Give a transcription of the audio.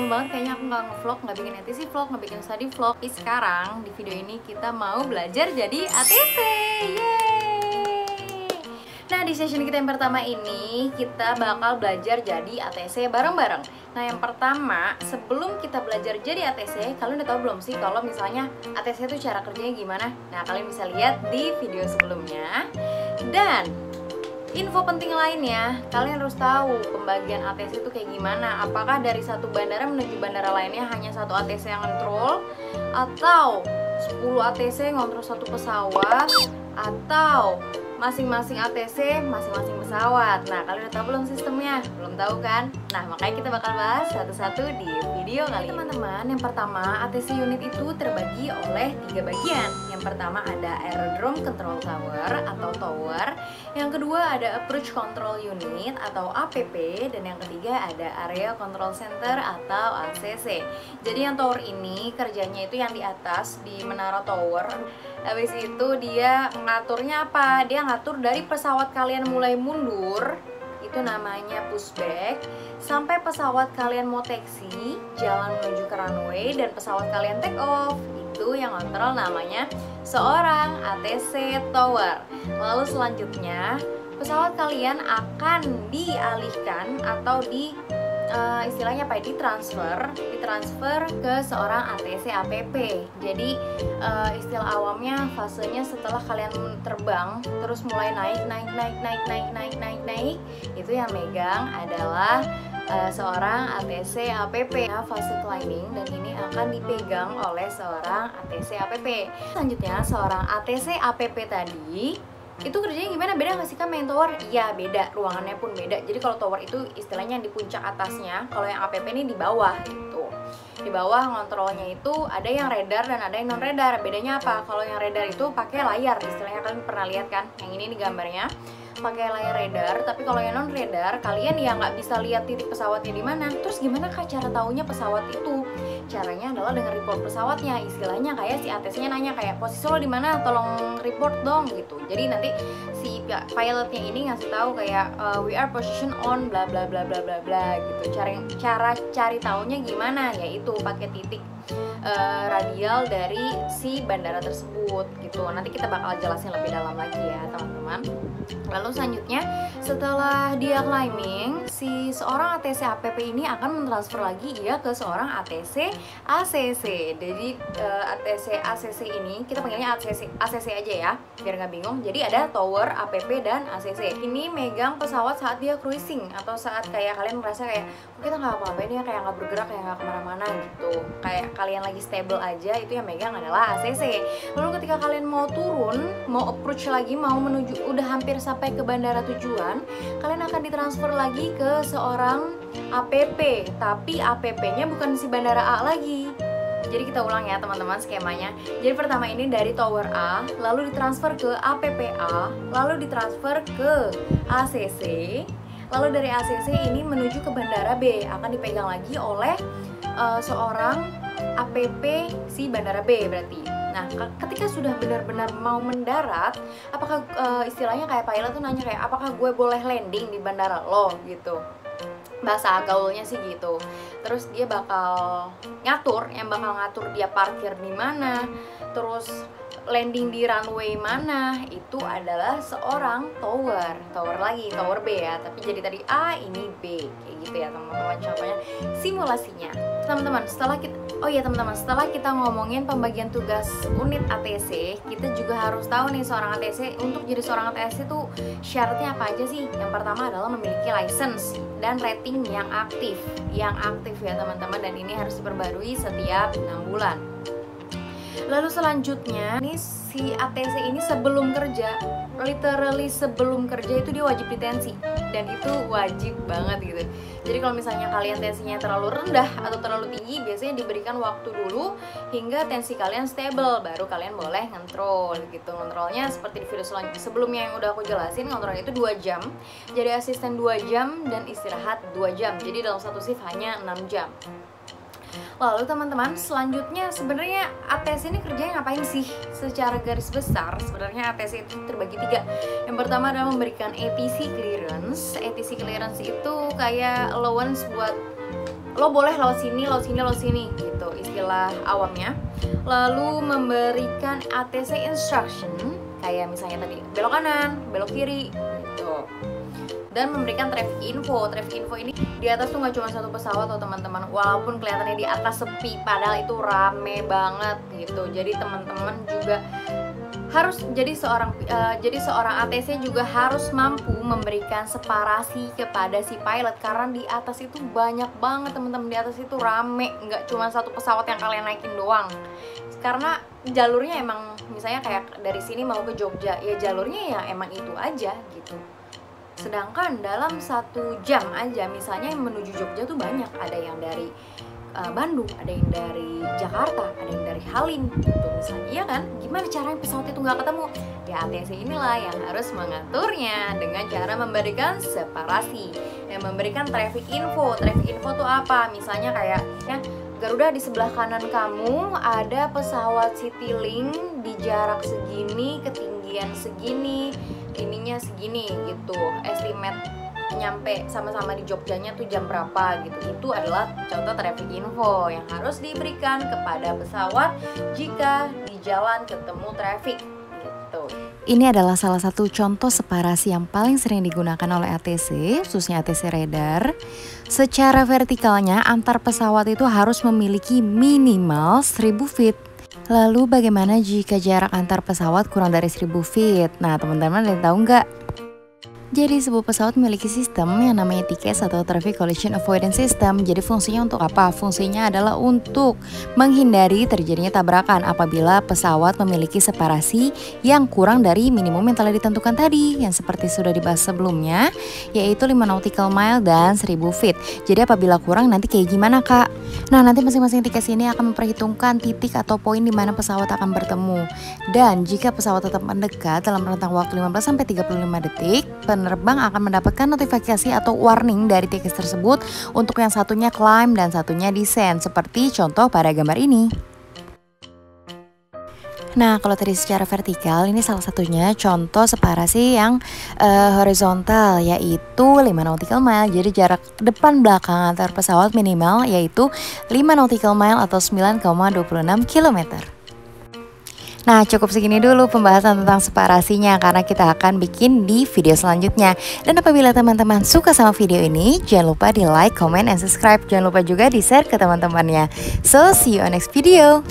lama banget kayaknya aku nggak ngevlog, nggak bikin ATC vlog, nggak bikin study vlog. Tapi sekarang di video ini kita mau belajar jadi ATC. Yeay! Nah, di session kita yang pertama ini kita bakal belajar jadi ATC bareng-bareng. Nah, yang pertama, sebelum kita belajar jadi ATC, kalian udah tahu belum sih kalau misalnya ATC itu cara kerjanya gimana? Nah, kalian bisa lihat di video sebelumnya. Dan info penting lainnya, kalian harus tahu pembagian ATC itu kayak gimana. Apakah dari satu bandara menuju bandara lainnya hanya satu ATC yang ngontrol, atau 10 ATC ngontrol satu pesawat, atau masing-masing ATC masing-masing pesawat. Nah, kalian udah tahu belum sistemnya? Belum tahu kan? Nah, makanya kita bakal bahas satu-satu di video kali ini. Teman-teman, yang pertama, ATC unit itu terbagi oleh 3 bagian. Yang pertama ada Aerodrome Control Tower atau tower. Yang kedua ada Approach Control Unit atau APP, dan yang ketiga ada Area Control Center atau ACC. Jadi yang tower ini kerjanya itu yang di atas di menara tower. Habis itu dia ngaturnya apa? Dia ngatur dari pesawat kalian mulai mundur, itu namanya pushback, sampai pesawat kalian mau taxi, jalan menuju ke runway, dan pesawat kalian take off. Itu yang ngontrol namanya seorang ATC tower. Lalu selanjutnya pesawat kalian akan dialihkan atau istilahnya apa? Ditransfer ke seorang ATC APP. Jadi istilah awamnya fasenya setelah kalian terbang terus mulai naik, itu yang megang adalah seorang ATC APP. Fase climbing, dan ini akan dipegang oleh seorang ATC APP. Selanjutnya seorang ATC APP tadi itu kerjanya gimana? Beda nggak sih kan main tower? Iya beda, ruangannya pun beda. Jadi kalau tower itu istilahnya di puncak atasnya, kalau yang APP ini di bawah gitu. Di bawah ngontrolnya itu ada yang radar dan ada yang non radar. Bedanya apa? Kalau yang radar itu pakai layar, istilahnya kalian pernah lihat kan? Yang ini nih gambarnya pakai layar radar. Tapi kalau yang non radar, kalian ya nggak bisa lihat titik pesawatnya di mana. Terus gimana kak cara taunya pesawat itu? Caranya adalah dengan report pesawatnya. Istilahnya kayak si ATC-nya nanya kayak posisi lo di mana, tolong report dong gitu. Jadi nanti si pilotnya ini ngasih tahu kayak we are position on bla bla bla bla bla bla gitu. Cara cari taunya gimana? Yaitu pakai titik radial dari si bandara tersebut gitu. Nanti kita bakal jelasin lebih dalam lagi ya teman-teman. Lalu selanjutnya setelah dia climbing, si seorang ATC APP ini akan mentransfer lagi dia ke seorang ATC ACC. Jadi ATC ACC ini kita panggilnya ACC aja ya biar nggak bingung. Jadi ada tower, APP, dan ACC. Ini megang pesawat saat dia cruising atau saat kayak kalian merasa kayak kita nggak apa-apain ya, kayak nggak bergerak, kayak nggak kemana-mana gitu, kayak kalian lagi stable aja, itu yang megang adalah ACC. Lalu ketika kalian mau turun, mau approach lagi, mau menuju udah hampir sampai ke bandara tujuan, kalian akan ditransfer lagi ke seorang APP, tapi APP-nya bukan si bandara A lagi. Jadi kita ulang ya teman-teman skemanya. Jadi pertama ini dari tower A, lalu ditransfer ke APP A, lalu ditransfer ke ACC, lalu dari ACC ini menuju ke bandara B, akan dipegang lagi oleh seorang APP si bandara B berarti. Nah, ketika sudah benar-benar mau mendarat, apakah istilahnya kayak pilot tuh nanya kayak apakah gue boleh landing di bandara lo gitu. Bahasa gaulnya sih gitu. Terus dia bakal ngatur dia parkir di mana, terus landing di runway mana, itu adalah seorang tower lagi, tower B ya, tapi jadi tadi A ini B kayak gitu ya teman-teman. Contohnya simulasinya teman-teman. Setelah kita ngomongin pembagian tugas unit ATC, kita juga harus tahu nih seorang ATC, untuk jadi seorang ATC itu syaratnya apa aja sih? Yang pertama adalah memiliki license dan rating yang aktif ya teman-teman, dan ini harus diperbarui setiap 6 bulan. Lalu selanjutnya nih si ATC ini sebelum kerja, literally sebelum kerja itu dia wajib ditensi, dan itu wajib banget gitu. Jadi kalau misalnya kalian tensinya terlalu rendah atau terlalu tinggi, biasanya diberikan waktu dulu hingga tensi kalian stable, baru kalian boleh ngontrol gitu. Ngontrolnya seperti di video sebelumnya yang udah aku jelasin, ngontrolnya itu 2 jam, jadi asisten 2 jam dan istirahat 2 jam. Jadi dalam satu shift hanya 6 jam. Lalu teman-teman, selanjutnya sebenarnya ATC ini kerjanya ngapain sih? Secara garis besar sebenarnya ATC itu terbagi 3. Yang pertama adalah memberikan ATC clearance. ATC clearance itu kayak allowance buat lo boleh lewat sini, lewat sini, lewat sini gitu istilah awamnya. Lalu memberikan ATC instruction kayak misalnya tadi belok kanan, belok kiri gitu. Dan memberikan traffic info. Traffic info ini di atas tuh nggak cuma satu pesawat loh teman-teman. Walaupun kelihatannya di atas sepi, padahal itu rame banget gitu. Jadi teman-teman juga harus jadi seorang ATC juga harus mampu memberikan separasi kepada si pilot, karena di atas itu banyak banget teman-teman, di atas itu rame, nggak cuma satu pesawat yang kalian naikin doang. Karena jalurnya emang misalnya kayak dari sini mau ke Jogja, ya jalurnya ya emang itu aja gitu. Sedangkan dalam 1 jam aja misalnya yang menuju Jogja tuh banyak, ada yang dari Bandung, ada yang dari Jakarta, ada yang dari Halim gitu misalnya, iya kan? Gimana caranya pesawat itu nggak ketemu? Ya ATC inilah yang harus mengaturnya dengan cara memberikan separasi dan memberikan traffic info. Traffic info tuh apa? Misalnya kayak ya, Garuda di sebelah kanan kamu ada pesawat Citylink di jarak segini, ketinggian segini, ininya segini gitu. Estimate nyampe sama-sama di Jogjanya tuh jam berapa gitu. Itu adalah contoh traffic info yang harus diberikan kepada pesawat jika di jalan ketemu traffic gitu. Ini adalah salah satu contoh separasi yang paling sering digunakan oleh ATC, khususnya ATC radar. Secara vertikalnya antar pesawat itu harus memiliki minimal 1000 feet. Lalu bagaimana jika jarak antar pesawat kurang dari 1000 feet? Nah teman-teman ada yang tahu nggak? Jadi sebuah pesawat memiliki sistem yang namanya TCAS atau Traffic Collision Avoidance System. Jadi fungsinya untuk apa? Fungsinya adalah untuk menghindari terjadinya tabrakan apabila pesawat memiliki separasi yang kurang dari minimum yang telah ditentukan tadi, yang seperti sudah dibahas sebelumnya, yaitu 5 nautical mile dan 1000 feet. Jadi apabila kurang nanti kayak gimana kak? Nah nanti masing-masing TCAS ini akan memperhitungkan titik atau poin di mana pesawat akan bertemu. Dan jika pesawat tetap mendekat dalam rentang waktu 15-35 detik, penerbang akan mendapatkan notifikasi atau warning dari TCAS tersebut untuk yang satunya climb dan satunya descend, seperti contoh pada gambar ini. Nah kalau tadi secara vertikal, ini salah satunya contoh separasi yang horizontal, yaitu 5 nautical mile. Jadi jarak depan belakang antar pesawat minimal yaitu 5 nautical mile atau 9,26 km. Nah cukup segini dulu pembahasan tentang separasinya, karena kita akan bikin di video selanjutnya. Dan apabila teman-teman suka sama video ini, jangan lupa di like, comment, and subscribe. Jangan lupa juga di share ke teman-temannya. So see you on next video.